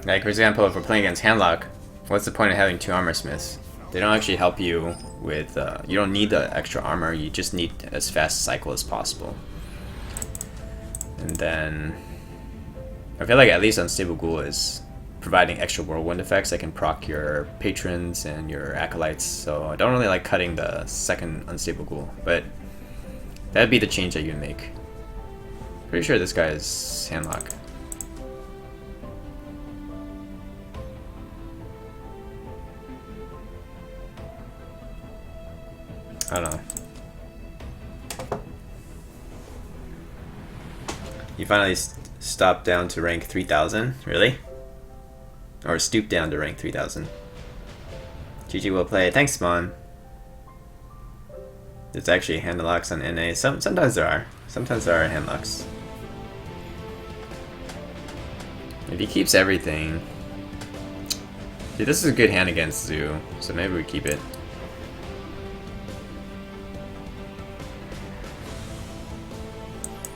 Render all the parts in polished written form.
Like, for example, if we're playing against Handlock, what's the point of having 2 armor smiths? They don't actually help you with, you don't need the extra armor, you just need as fast a cycle as possible. And then, I feel like at least Unstable Ghoul is providing extra whirlwind effects that can proc your patrons and your acolytes, so I don't really like cutting the second Unstable Ghoul, but that'd be the change that you'd make. Pretty sure this guy is Handlock. I don't know. You finally stopped down to rank 3000? Really? Or stooped down to rank 3000. GG will play. Thanks, Mon. There's actually handlocks on NA. Sometimes there are. Sometimes there are handlocks. If he keeps everything... Dude, this is a good hand against Zoo, so maybe we keep it.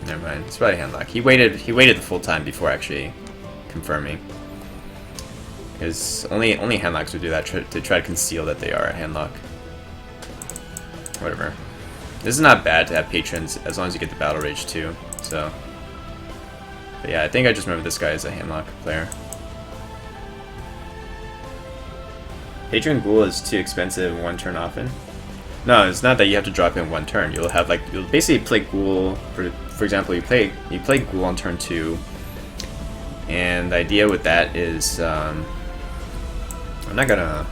Never mind, it's probably handlock. He waited the full time before actually confirming. Because only handlocks would do that to try to conceal that they are a handlock. Whatever. This is not bad to have patrons as long as you get the battle rage too. So, but yeah, I think I just remember this guy as a handlock player. Patron Ghoul is too expensive 1 turn often. No, it's not that you have to drop in 1 turn. You'll have you'll basically play Ghoul. For example, you play Ghoul on turn 2, and the idea with that is I'm gonna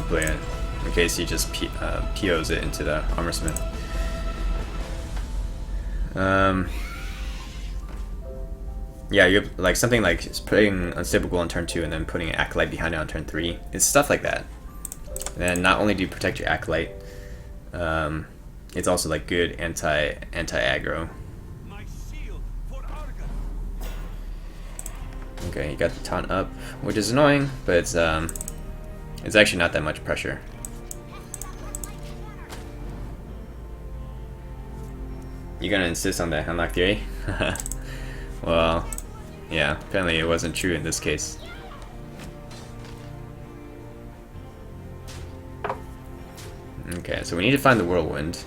play it in case he just POs it into the armor smith. Yeah, you're like something like putting Unstable Ghoul on turn 2 and then putting an acolyte behind it on turn 3. It's stuff like that. And then not only do you protect your acolyte, it's also like good anti-aggro. Okay, you got the taunt up, which is annoying, but it's actually not that much pressure. You gonna insist on the handlock theory? Well, yeah, apparently it wasn't true in this case. Okay, so we need to find the whirlwind.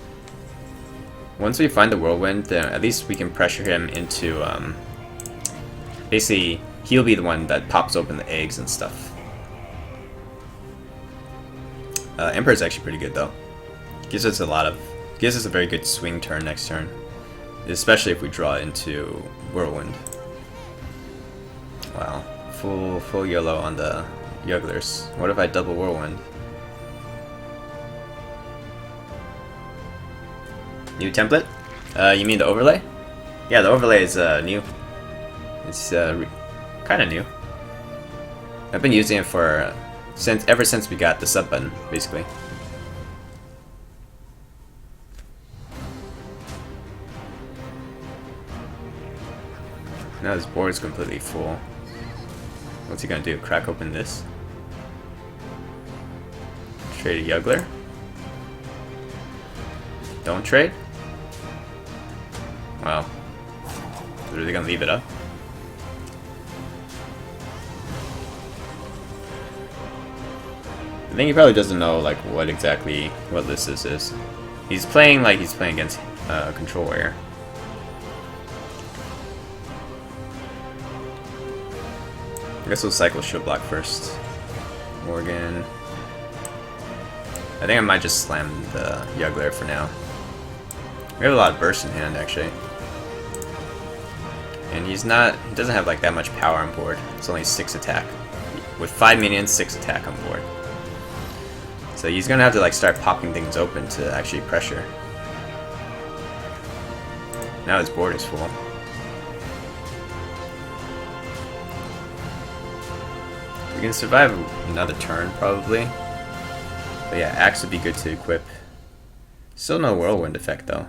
Once we find the whirlwind, then at least we can pressure him into, basically, he'll be the one that pops open the eggs and stuff. Emperor's actually pretty good though. Gives us a very good swing turn next turn, especially if we draw into whirlwind. Wow, full yellow on the jugglers. What if I double whirlwind? New template? You mean the overlay? Yeah, the overlay is new. It's kind of new. I've been using it for ever since we got the sub button, basically. Now this board is completely full. What's he gonna do? Crack open this? Trade a juggler? Don't trade? Wow. Is really gonna leave it up? I think he probably doesn't know like what list this is. He's playing against Control Warrior. I guess we'll cycle Shield Block first. Morgan. I think I might just slam the juggler for now. We have a lot of burst in hand actually. And he doesn't have like that much power on board. It's only 6 attack. With 5 minions, 6 attack on board. So he's gonna have to like start popping things open to actually pressure. Now his board is full. We can survive another turn probably. But yeah, axe would be good to equip. Still no whirlwind effect though.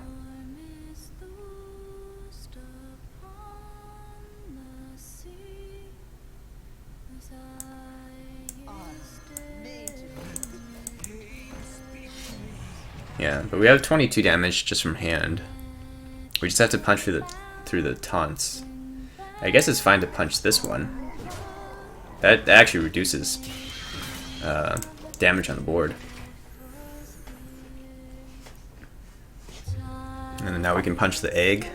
Yeah, but we have 22 damage just from hand. We just have to punch through the taunts. I guess it's fine to punch this one. That actually reduces damage on the board. And then now we can punch the egg.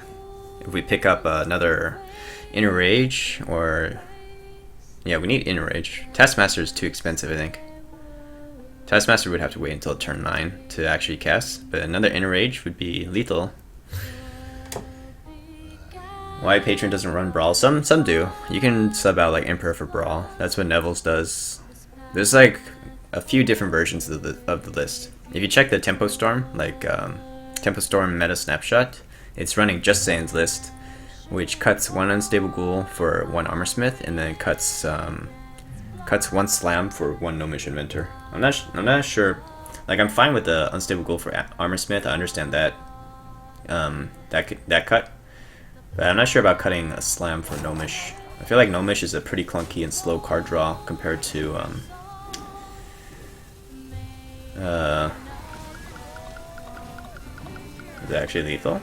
If we pick up another Inner Rage, or... yeah, we need Inner Rage. Taskmaster is too expensive, I think. Taskmaster would have to wait until turn 9 to actually cast, but another Inner Rage would be lethal. Why Patron doesn't run Brawl? Some do. You can sub out like Emperor for Brawl. That's what Neville's does. There's like a few different versions of the list. If you check the Tempo Storm, like Tempo Storm Meta Snapshot, it's running Just Saying's list, which cuts 1 Unstable Ghoul for 1 Armorsmith, and then cuts 1 Slam for 1 Gnomish Inventor. I'm not sure. Like, I'm fine with the Unstable Ghoul for Armorsmith. I understand that that cut. But I'm not sure about cutting a Slam for Gnomish. I feel like Gnomish is a pretty clunky and slow card draw compared to is it actually lethal?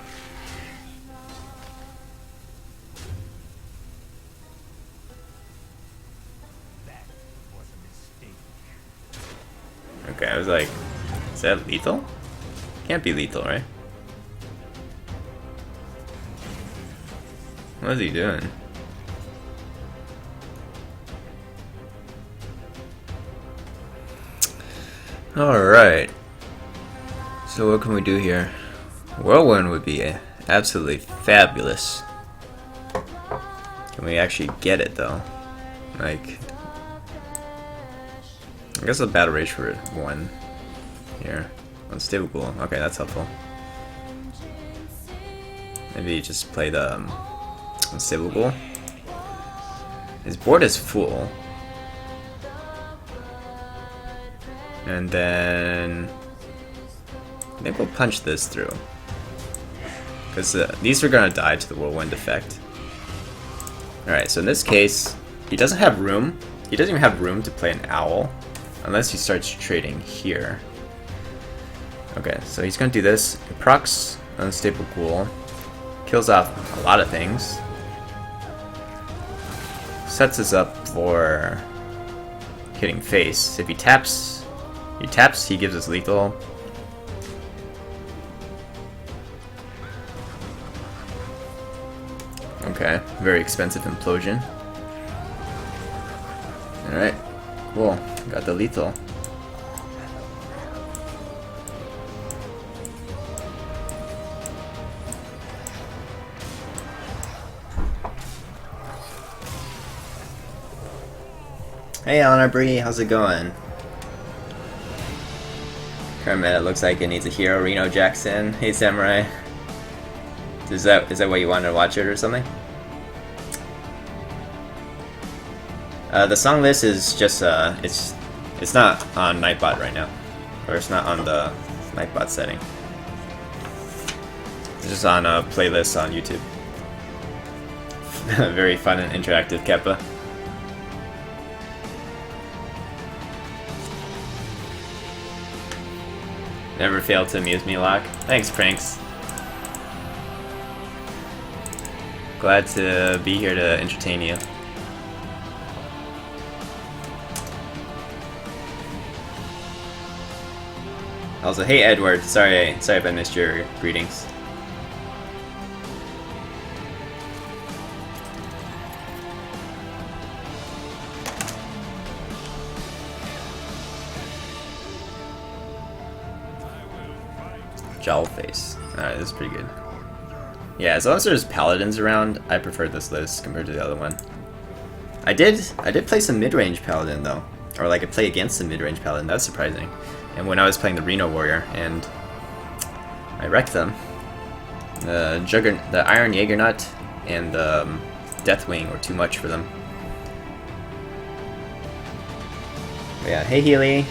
Okay, I was like, is that lethal? Can't be lethal, right? What is he doing? Alright. So what can we do here? Whirlwind would be absolutely fabulous. Can we actually get it though? Like, I guess a Battle Rage for 1 here. Unstable Ghoul. Okay, that's helpful. Maybe just play the Unstable Ghoul. His board is full. And then I think we'll punch this through. Because these are going to die to the Whirlwind effect. Alright, so in this case, he doesn't have room. He doesn't even have room to play an Owl. Unless he starts trading here. Okay, so he's going to do this. It procs Unstable Ghoul. Kills off a lot of things. Sets us up for hitting face. If he taps, he gives us lethal. Okay, very expensive implosion. Alright, cool. Got the lethal. Hey Honor Bree, how's it going? Kermit, it looks like it needs a hero, Reno Jackson. Hey Samurai. Is that what you wanted to watch it or something? The song list is just it's not on Nightbot right now, or it's not on the Nightbot setting. It's just on a playlist on YouTube. Very fun and interactive, Keppa. Never failed to amuse me, Locke. Thanks, Pranks. Glad to be here to entertain you. Also, hey Edward, sorry if I missed your greetings. Jowl face. Alright, this is pretty good. Yeah, as long as there's paladins around, I prefer this list compared to the other one. I did play some mid-range paladin though, or like I play against some mid-range paladin. That's surprising. And when I was playing the Reno Warrior, and I wrecked them. The Iron Jaegernut and the Deathwing were too much for them. But yeah, hey Healy.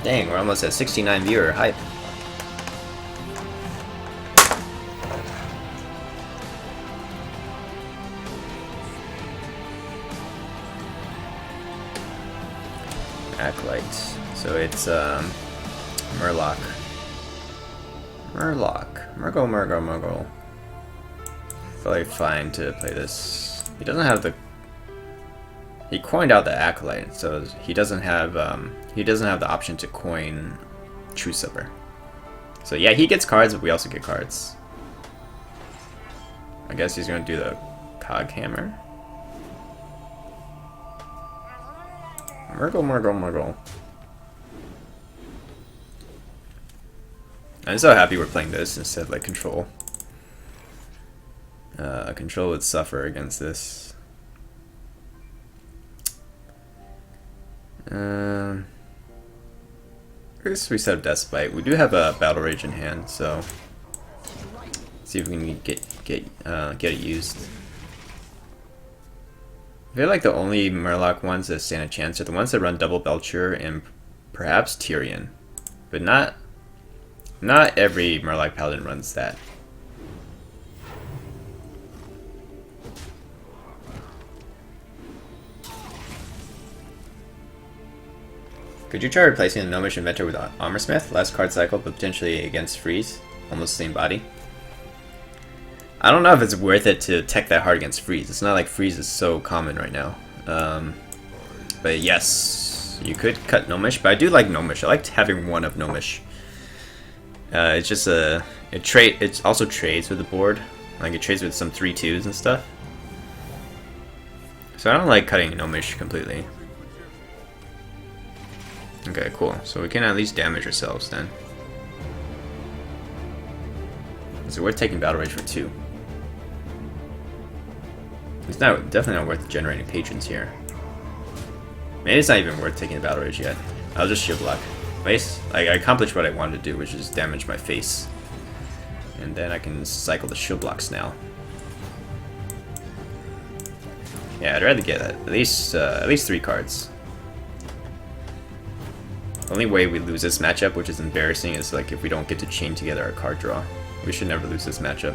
Dang, we're almost at 69 viewer hype. Acolyte. So it's Murloc. Murgle. Probably fine to play this. He doesn't have the. He coined out the Acolyte, so he doesn't have the option to coin True Silver. So yeah, he gets cards, but we also get cards. I guess he's gonna do the Cog Hammer. Murgle. I'm so happy we're playing this instead of like Control. Control would suffer against this. I guess we set up Death Spite. We do have a Battle Rage in hand, so let's see if we can get it used. I feel like the only Murloc ones that stand a chance are the ones that run Double Belcher and perhaps Tyrion, but not every Murloc Paladin runs that. Could you try replacing the Gnomish Inventor with Armorsmith? Last card cycle, but potentially against Freeze. Almost the same body. I don't know if it's worth it to tech that hard against Freeze. It's not like Freeze is so common right now. But yes, you could cut Gnomish, but I do like Gnomish. I liked having one of Gnomish. It's just it also trades with the board. Like it trades with some 3/2s and stuff. So I don't like cutting Gnomish completely. Okay, cool. So we can at least damage ourselves then. So we're taking Battle Rage for 2. It's definitely not worth generating patrons here. Maybe it's not even worth taking the Battle Rage yet. I'll just shield block. I accomplished what I wanted to do, which is damage my face. And then I can cycle the shield blocks now. Yeah, I'd rather get at least 3 cards. The only way we lose this matchup, which is embarrassing, is like if we don't get to chain together our card draw. We should never lose this matchup.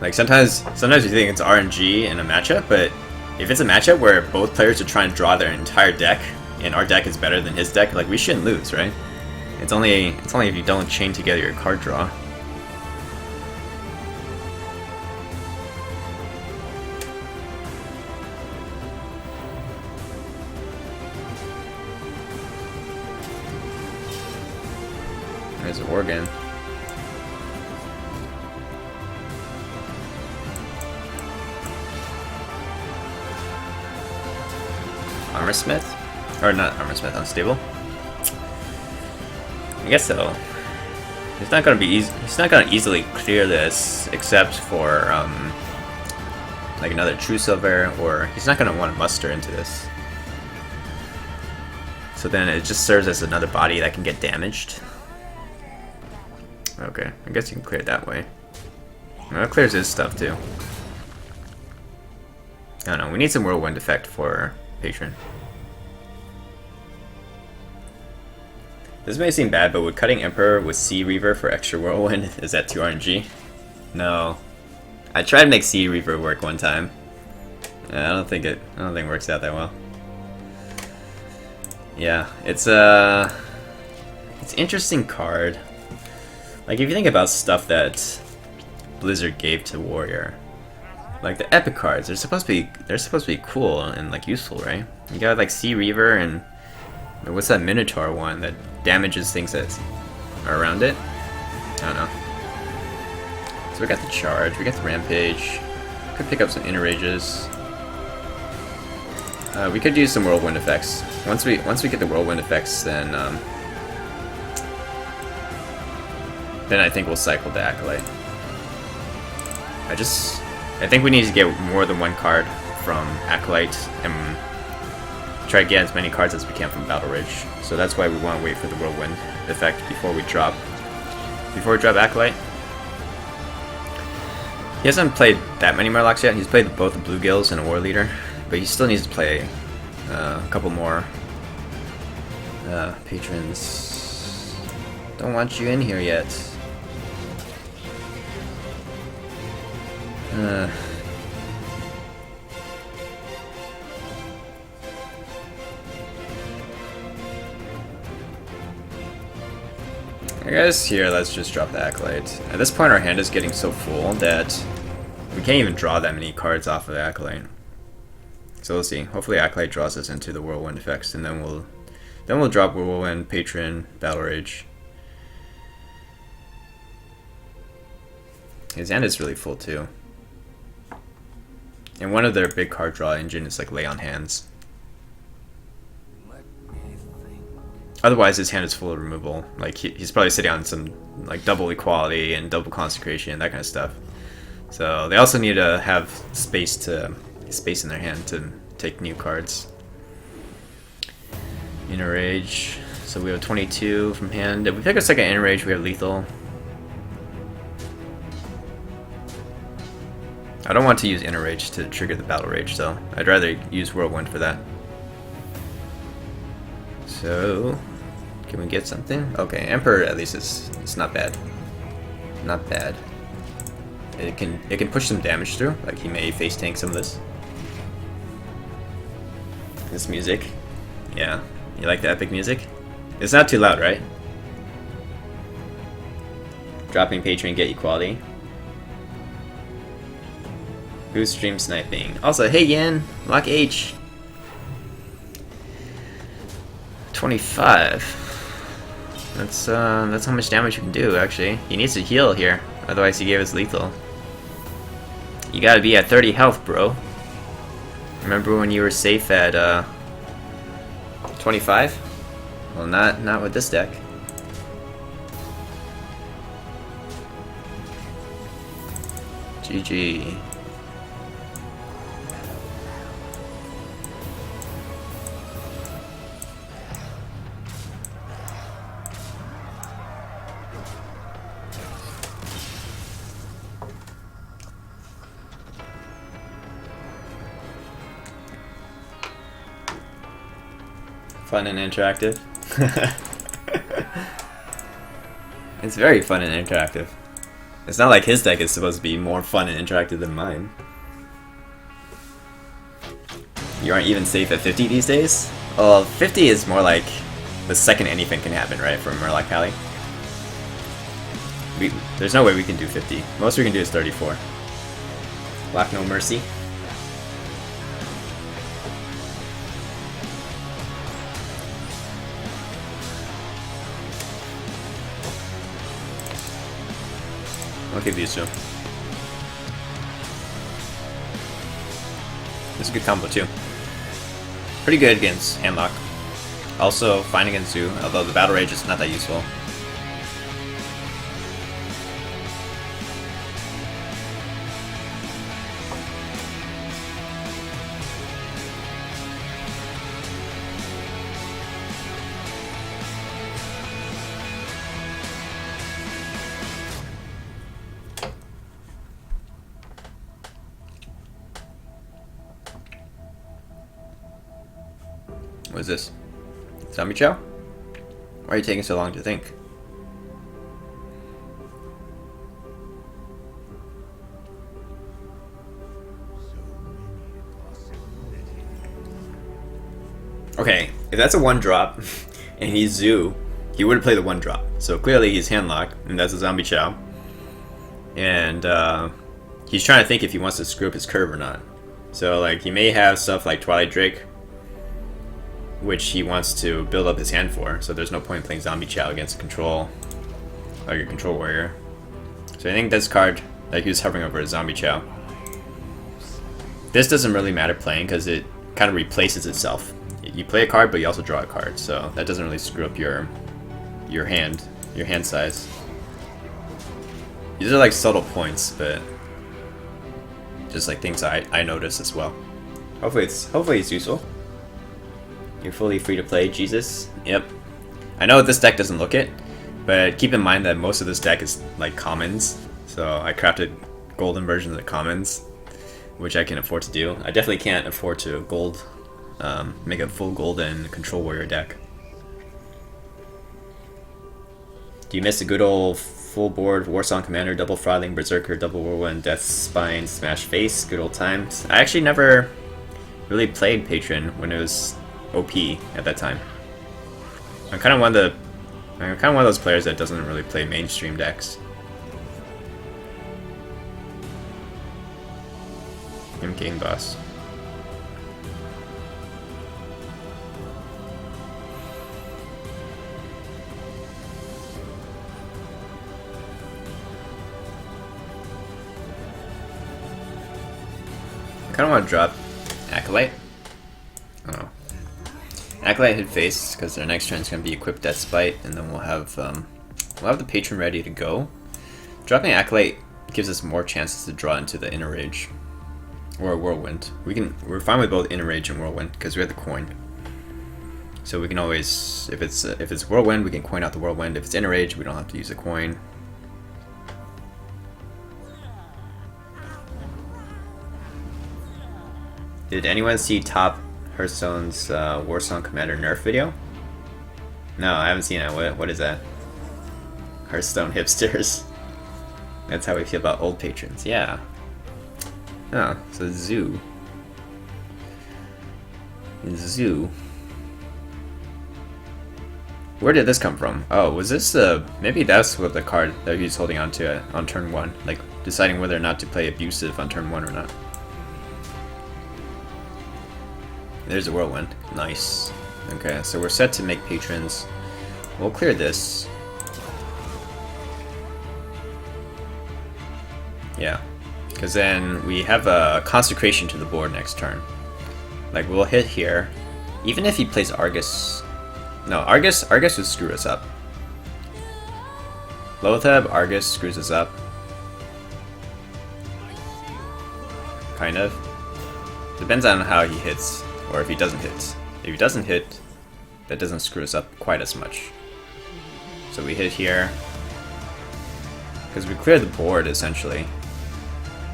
Like sometimes you think it's RNG in a matchup, but if it's a matchup where both players are trying to draw their entire deck, and our deck is better than his deck, like we shouldn't lose, right? It's only if you don't chain together your card draw. There's a Worgen. Armorsmith? Or not Armorsmith, Unstable? I guess so. It's not gonna be easy. He's not gonna easily clear this, except for like another True Silver, or he's not gonna want to muster into this. So then it just serves as another body that can get damaged. Okay, I guess you can clear it that way. Well, it clears his stuff too. I don't know, we need some Whirlwind effect for Patron. This may seem bad, but would cutting Emperor with Sea Reaver for extra Whirlwind, is that too RNG? No. I tried to make Sea Reaver work one time. I don't think it works out that well. Yeah, it's an interesting card. Like if you think about stuff that Blizzard gave to Warrior, like the epic cards, they're supposed to be cool and like useful, right? You got like Sea Reaver and what's that Minotaur one that damages things that are around it? I don't know. So we got the charge, we got the rampage. Could pick up some inner rages. We could do some whirlwind effects. Once we get the whirlwind effects, then I think we'll cycle the Acolyte. I think we need to get more than one card from Acolyte and try to get as many cards as we can from Battle Ridge. So that's why we want to wait for the whirlwind effect before we drop Acolyte. He hasn't played that many Murlocs yet. He's played both the Bluegills and a War Leader, but he still needs to play a couple more patrons. Don't want you in here yet. I guess here, let's just drop the Acolyte. At this point, our hand is getting so full that we can't even draw that many cards off of Acolyte. So we'll see. Hopefully Acolyte draws us into the Whirlwind effects, and then we'll drop Whirlwind, Patron, Battle Rage. His hand is really full too. And one of their big card draw engine is like Lay on Hands. Otherwise, his hand is full of removal. Like he's probably sitting on some like double equality and double consecration, that kind of stuff. So they also need to have space in their hand to take new cards. Inner Rage. So we have 22 from hand. If we pick a second Inner Rage, we have lethal. I don't want to use Inner Rage to trigger the Battle Rage, so I'd rather use Whirlwind for that. So, can we get something? Okay, Emperor at least it's not bad. Not bad. It can push some damage through, like he may face tank some of this. This music. Yeah. You like the epic music? It's not too loud, right? Dropping Patron, get equality. Who's stream sniping? Also, hey Yan, lock H. 25. That's how much damage you can do. Actually, he needs to heal here. Otherwise, he gave us lethal. You gotta be at 30 health, bro. Remember when you were safe at 25? Well, not with this deck. GG. Fun and interactive. It's very fun and interactive. It's not like his deck is supposed to be more fun and interactive than mine. You aren't even safe at 50 these days? Well, 50 is more like the second anything can happen, right, from Murloc Pally. There's no way we can do 50. Most we can do is 34. Black No Mercy. I'll give you two. It's a good combo too. Pretty good against Handlock. Also fine against Zoo, although the Battle Rage is not that useful. What is this? Zombie Chow? Why are you taking so long to think? Okay, if that's a 1-drop and he's Zoo, he would play the 1-drop. So clearly he's Handlock, and that's a Zombie Chow. And he's trying to think if he wants to screw up his curve or not. So like he may have stuff like Twilight Drake, which he wants to build up his hand for, so there's no point in playing Zombie Chow against Control, like a Control Warrior. So I think this card, like he was hovering over a Zombie Chow. This doesn't really matter playing because it kind of replaces itself. You play a card, but you also draw a card, so that doesn't really screw up your hand size. These are like subtle points, but just like things I notice as well. Hopefully it's useful. You're fully free to play, Jesus. Yep. I know this deck doesn't look it, but keep in mind that most of this deck is like commons. So I crafted golden versions of the commons, which I can afford to do. I definitely can't afford to make a full golden Control Warrior deck. Do you miss a good old full board Warsong Commander, double Throttling, Berserker, double Whirlwind, Death Spine, Smash Face? Good old times. I actually never really played Patron when it was OP at that time. I'm kind of one of the I'm kind of one of those players that doesn't really play mainstream decks. I'm game boss. I kind of want to drop Acolyte. Oh. Acolyte hit face because their next turn is going to be equipped Death Spite, and then we'll have the Patron ready to go. Dropping Acolyte gives us more chances to draw into the Inner Rage or Whirlwind. We're fine with both Inner Rage and Whirlwind because we have the coin. So we can always, if it's Whirlwind, we can coin out the Whirlwind. If it's Inner Rage, we don't have to use the coin. Did anyone see Top Hearthstone's Warsong Commander nerf video? No, I haven't seen it. What is that? Hearthstone hipsters. That's how we feel about old patrons. Yeah. Oh, so Zoo. Zoo. Where did this come from? Oh, was this maybe that's what the card that he's holding on to on turn 1, like deciding whether or not to play Abusive on turn 1 or not. There's a Whirlwind. Nice. Okay, so we're set to make patrons. We'll clear this. Yeah, because then we have a consecration to the board next turn. Like, we'll hit here. Even if he plays Argus. No, Argus would screw us up. Lothab, Argus screws us up. Kind of. Depends on how he hits. Or if he doesn't hit. If he doesn't hit, that doesn't screw us up quite as much. So we hit here. Because we clear the board, essentially.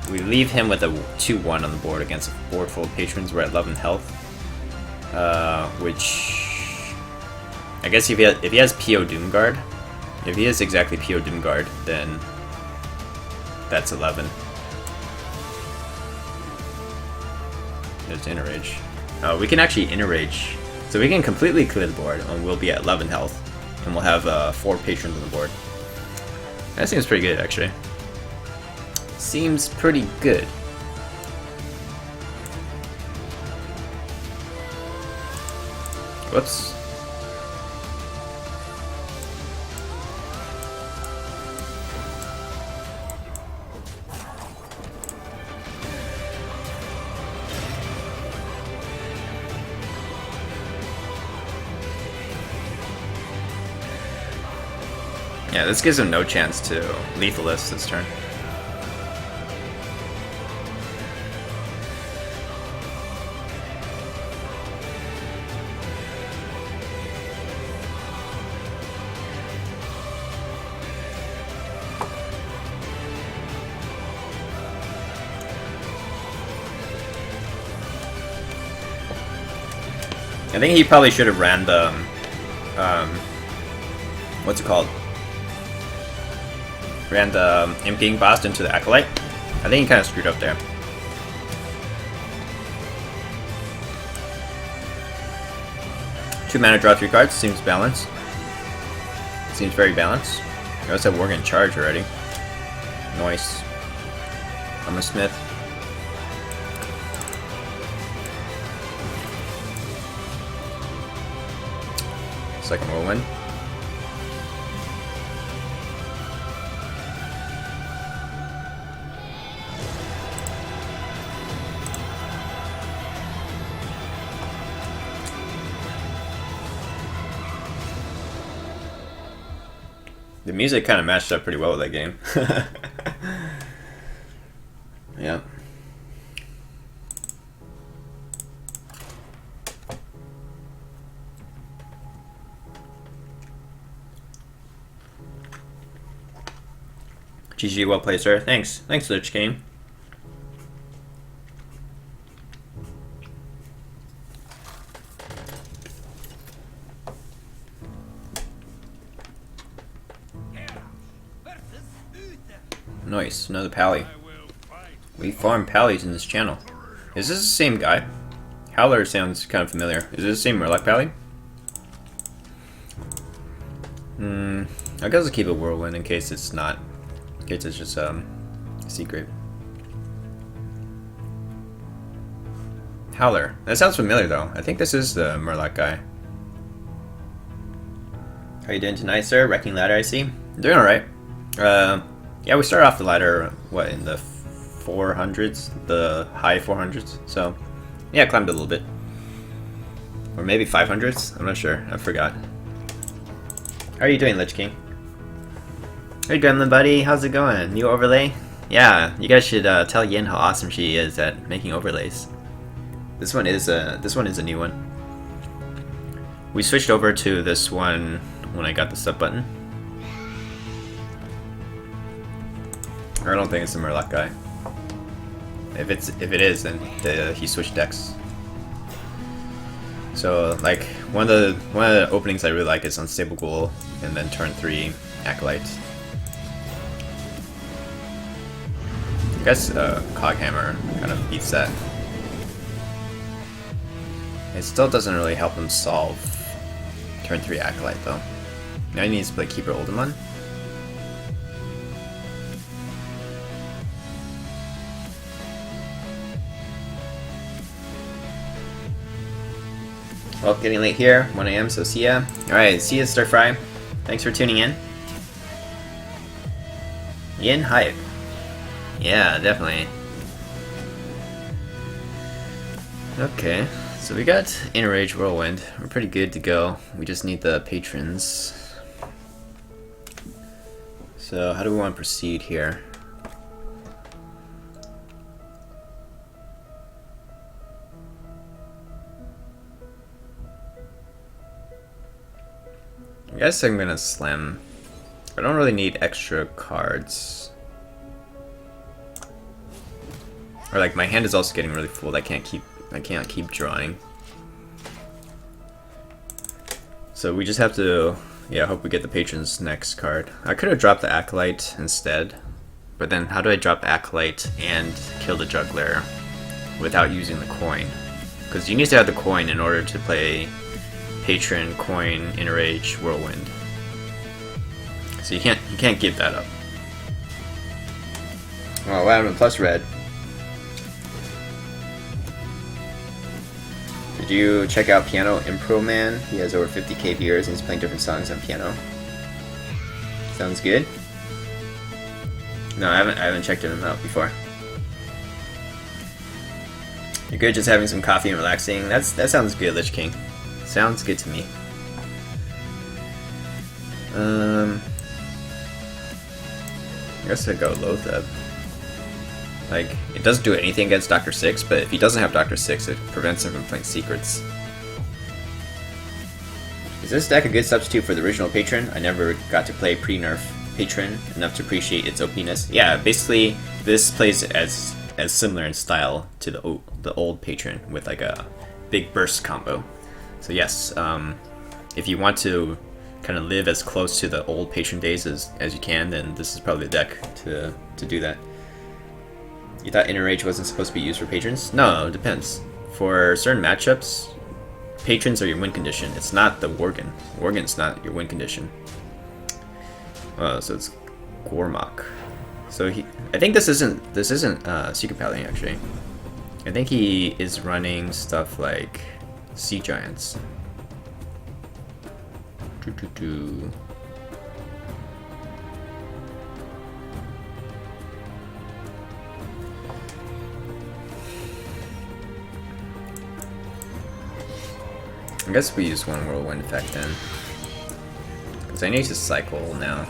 We leave him with a 2-1 on the board against a board full of patrons. We're at 11 health. Which... I guess if he has P.O. Doomguard, if he has exactly P.O. Doomguard, then that's 11. There's Inner Rage. We can actually Inner Rage, so we can completely clear the board, and we'll be at 11 health, and we'll have 4 patrons on the board. That seems pretty good, actually. Seems pretty good. Whoops. Yeah, this gives him no chance to lethal us this turn. I think he probably should have ran the, what's it called? Ran the Imp King Boss into the Acolyte. I think he kind of screwed up there. Two mana, draw 3 cards. Seems balanced. Seems very balanced. We also have Worgen Charge already. Nice. I'm a Smith. Second Whirlwind. The music kind of matched up pretty well with that game. Yeah. GG, well played, sir. Thanks. Thanks, Lich King. Nice, another pally. We farm pallies in this channel. Is this the same guy? Howler sounds kind of familiar. Is this the same Murloc pally? I guess I'll keep it whirlwind in case it's not. In case it's just secret. Howler. That sounds familiar though. I think this is the Murloc guy. How you doing tonight, sir? Wrecking ladder, I see. Doing alright. Yeah, we started off the ladder, what, in the 400s? The high 400s? So, yeah, climbed a little bit. Or maybe 500s? I'm not sure. I forgot. How are you doing, Lich King? Hey, Gremlin buddy. How's it going? New overlay? Yeah, you guys should tell Yin how awesome she is at making overlays. This one is a new one. We switched over to this one when I got the sub button. Or I don't think it's the Murloc guy. If it is, then he switched decks. So like one of the openings I really like is Unstable Ghoul and then turn 3 Acolyte. I guess Coghammer kind of beats that. It still doesn't really help him solve turn 3 Acolyte though. Now he needs to play Keeper Oldemon. Well, getting late here, 1 AM, so see ya. Alright, see ya, Stir Fry. Thanks for tuning in. Yin hype. Yeah, definitely. Okay, so we got Inner Rage Whirlwind. We're pretty good to go. We just need the patrons. So, how do we want to proceed here? I guess I'm gonna slam. I don't really need extra cards. Or like my hand is also getting really full. I can't keep drawing. So we just have to, yeah, hope we get the Patron's next card. I could have dropped the Acolyte instead, but then how do I drop Acolyte and kill the Juggler without using the coin? Because you need to have the coin in order to play Patron, Coin, Inner Rage, Whirlwind. So you can't give that up. Oh wow, I'm plus red. Did you check out Piano Impro Man? He has over 50k viewers and he's playing different songs on piano. Sounds good. No, I haven't checked him out before. You're good just having some coffee and relaxing. That sounds good, Lich King. Sounds good to me. I guess I'd go Lotheb. Like, it doesn't do anything against Dr. Six, but if he doesn't have Dr. Six, it prevents him from playing secrets. Is this deck a good substitute for the original Patron? I never got to play pre-nerf Patron enough to appreciate its OP-ness. Yeah, basically, this plays as similar in style to the old Patron with like a big burst combo. So yes, if you want to kind of live as close to the old Patron days as you can, then this is probably the deck to do that. You thought Inner Rage wasn't supposed to be used for patrons? No, it depends. For certain matchups, patrons are your win condition. It's not the Worgen. Worgen's not your win condition. Oh, so it's Gormok. So I think this isn't Secret Paladin actually. I think he is running stuff like Sea Giants. I guess we use one Whirlwind effect then. Because I need to cycle now.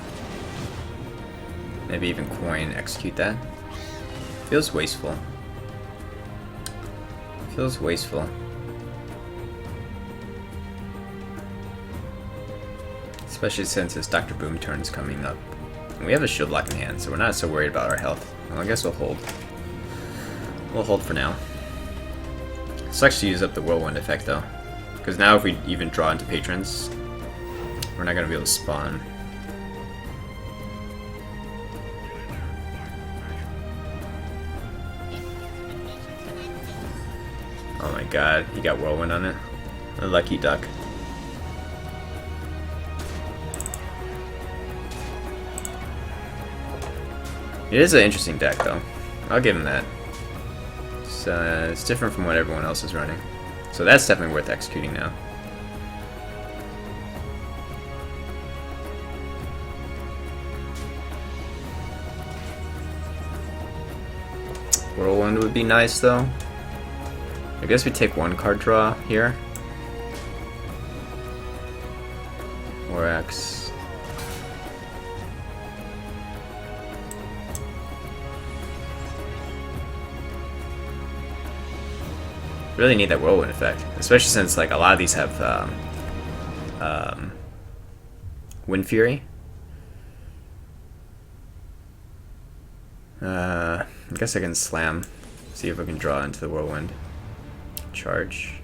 Maybe even coin, execute that. Feels wasteful. Feels wasteful. Especially since his Dr. Boom turn is coming up. And we have a shield block in hand, so we're not so worried about our health. Well, I guess we'll hold. We'll hold for now. Sucks to use up the Whirlwind effect though. Because now if we even draw into patrons, we're not going to be able to spawn. Oh my god, he got Whirlwind on it. A lucky duck. It is an interesting deck, though. I'll give him that. It's different from what everyone else is running. So that's definitely worth executing now. Whirlwind would be nice, though. I guess we take one card draw here. Or X. Really need that Whirlwind effect, especially since like a lot of these have Wind Fury. I guess I can slam, see if I can draw into the Whirlwind. Charge.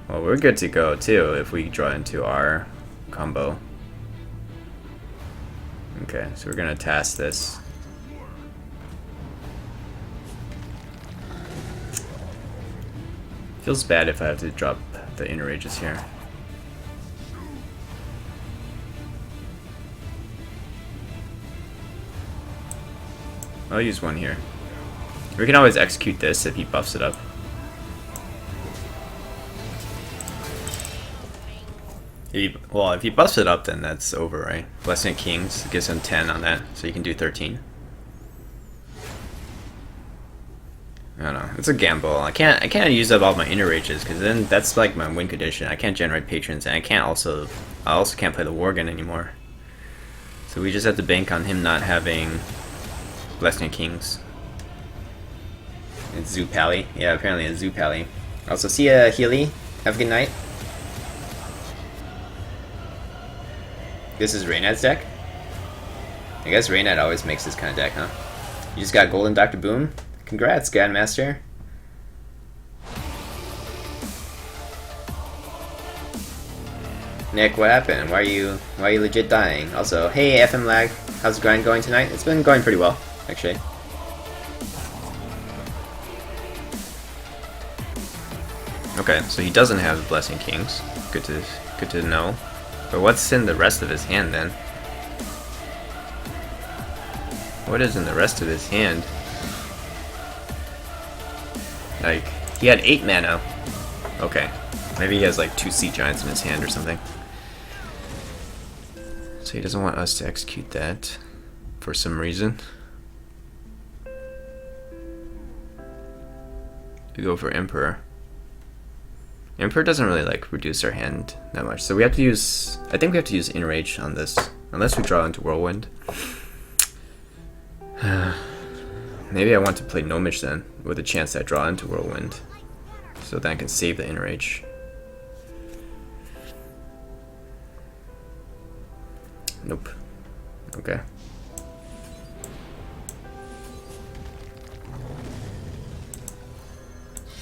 Well, we're good to go too if we draw into our combo. Okay, so we're gonna task this. Feels bad if I have to drop the inner rages here. I'll use one here. We can always execute this if he buffs it up. Well, if he buffs it up, then that's over, right? Blessing of Kings gives him 10 on that, so you can do 13. I don't know. It's a gamble. I can't use up all my inner rages because then that's like my win condition. I can't generate patrons, and I also can't play the Worgen anymore. So we just have to bank on him not having Blessing of Kings. It's Zoo Pally. Yeah, apparently it's Zoo Pally. Also, see ya, Healy. Have a good night. This is Reynad's deck? I guess Reynad always makes this kind of deck, huh? You just got Golden Dr. Boom? Congrats, Gadmaster. Nick, what happened? Why are you legit dying? Also, hey FM Lag, how's the grind going tonight? It's been going pretty well, actually. Okay, so he doesn't have Blessing Kings. Good to know. But what's in the rest of his hand then? What is in the rest of his hand? Like, he had 8 mana. Okay. Maybe he has like 2 Sea Giants in his hand or something. So he doesn't want us to execute that for some reason. We go for Emperor. Emperor doesn't really like reduce our hand that much, so we have to use. I think we have to use Enrage on this, unless we draw into Whirlwind. Maybe I want to play Gnomish then, with a chance that I draw into Whirlwind, so then I can save the Enrage. Nope. Okay.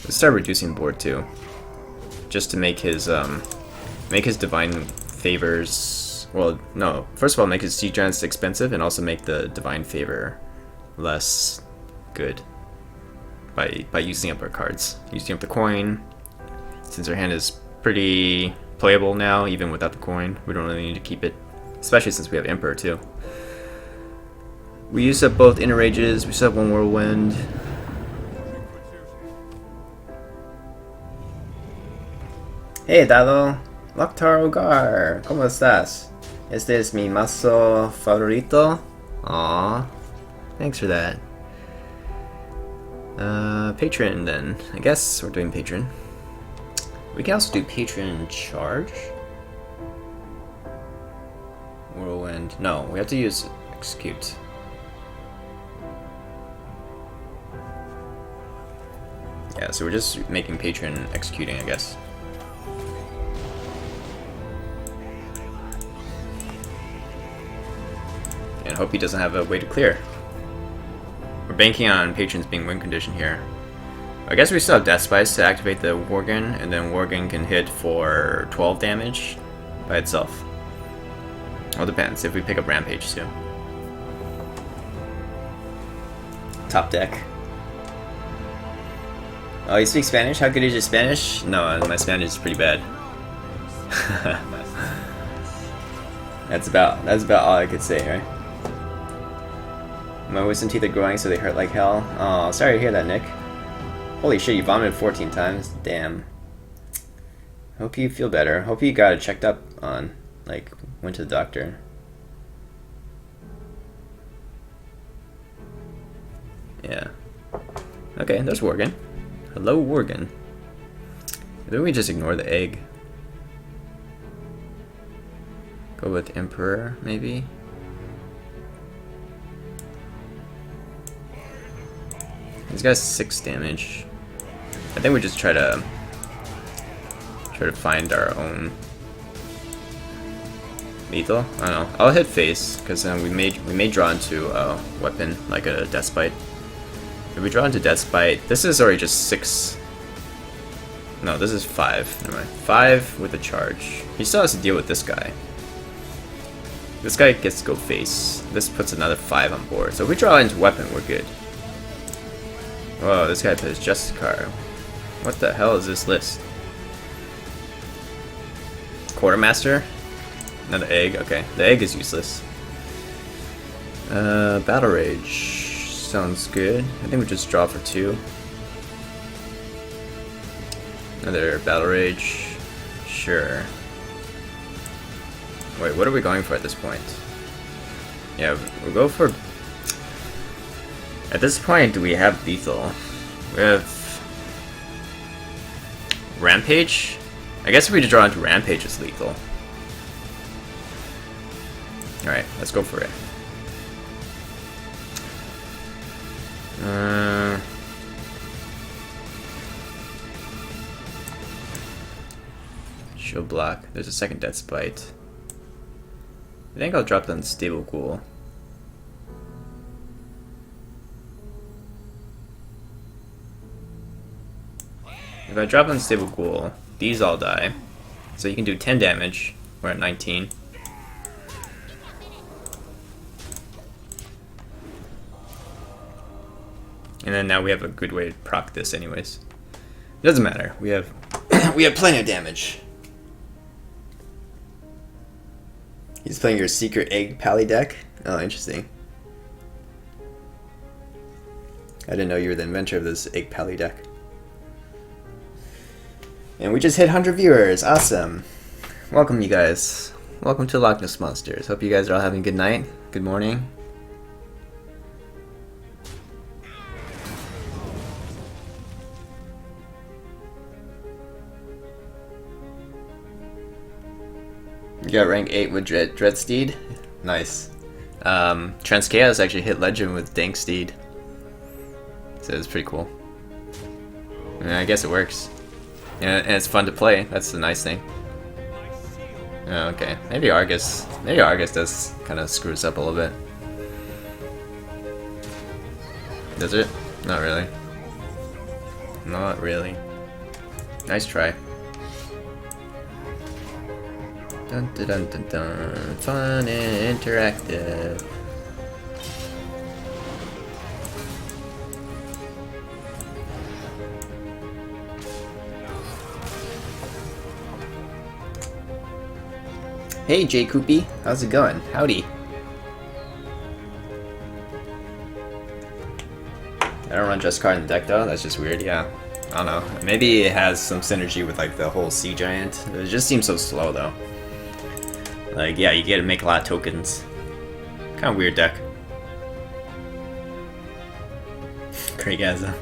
Let's start reducing board too. Just to make his divine favors. Well, no. First of all, make his Sea Giants expensive, and also make the divine favor less good by using up our cards. Using up the coin. Since our hand is pretty playable now, even without the coin, we don't really need to keep it. Especially since we have Emperor too. We used up both Inner Rages. We still have one Whirlwind. Hey Dado, Loktar Hogar, ¿cómo estás? Este es mi mazo favorito. Aww, thanks for that. Patron then. I guess we're doing Patron. We can also do Patron Charge. Whirlwind. No, we have to use Execute. Yeah, so we're just making Patron executing, I guess. And hope he doesn't have a way to clear. We're banking on Patrons being win condition here. I guess we still have Death Spice to activate the Worgen, and then Worgen can hit for 12 damage by itself. Well, depends if we pick up Rampage too. Top deck. Oh, you speak Spanish? How good is your Spanish? No, my Spanish is pretty bad. That's about all I could say, right? My wisdom teeth are growing, so they hurt like hell. Oh, sorry to hear that, Nick. Holy shit, you vomited 14 times? Damn. Hope you feel better. Hope you got it checked up on. Like, went to the doctor. Yeah. Okay, there's Worgen. Hello, Worgen. Maybe we just ignore the egg. Go with Emperor, maybe? He's got 6 damage. I think we just try to find our own lethal. I don't know. I'll hit face because then we may draw into a weapon like a Death Bite. If we draw into Death Bite, this is already just 6. No, this is 5. Never mind. 5 with a charge. He still has to deal with this guy. This guy gets to go face. This puts another 5 on board. So if we draw into weapon, we're good. Whoa, this guy plays Justicar. What the hell is this list? Quartermaster? Another egg, okay. The egg is useless. Battle Rage. Sounds good. I think we just draw for 2. Another Battle Rage. Sure. Wait, what are we going for at this point? Yeah, we'll go for... At this point, we have lethal. We have... Rampage? I guess if we draw into Rampage, it's lethal. Alright, let's go for it. Shield block. There's a second Death Bite. I think I'll drop the Unstable Ghoul. If I drop Unstable Ghoul, these all die. So you can do 10 damage. We're at 19. And then now we have a good way to proc this anyways. It doesn't matter. We have we have plenty of damage. He's playing your secret egg pally deck? Oh, interesting. I didn't know you were the inventor of this egg pally deck. And we just hit 100 viewers. Awesome. Welcome, you guys. Welcome to Loch Ness Monsters. Hope you guys are all having a good night. Good morning. You got rank 8 with Dreadsteed. Nice. Transchaos actually hit Legend with Danksteed. So it's pretty cool. Yeah, I guess it works. Yeah, and it's fun to play. That's the nice thing. Oh, okay. Maybe Argus does kind of screw us up a little bit. Does it? Not really. Not really. Nice try. Dun dun dun dun dun. Fun and interactive. Hey J Koopy, how's it going? Howdy. I don't run just card in the deck though, that's just weird, yeah. I don't know. Maybe it has some synergy with like the whole Sea Giant. It just seems so slow though. Like, yeah, you get to make a lot of tokens. Kind of weird deck. Craigasm.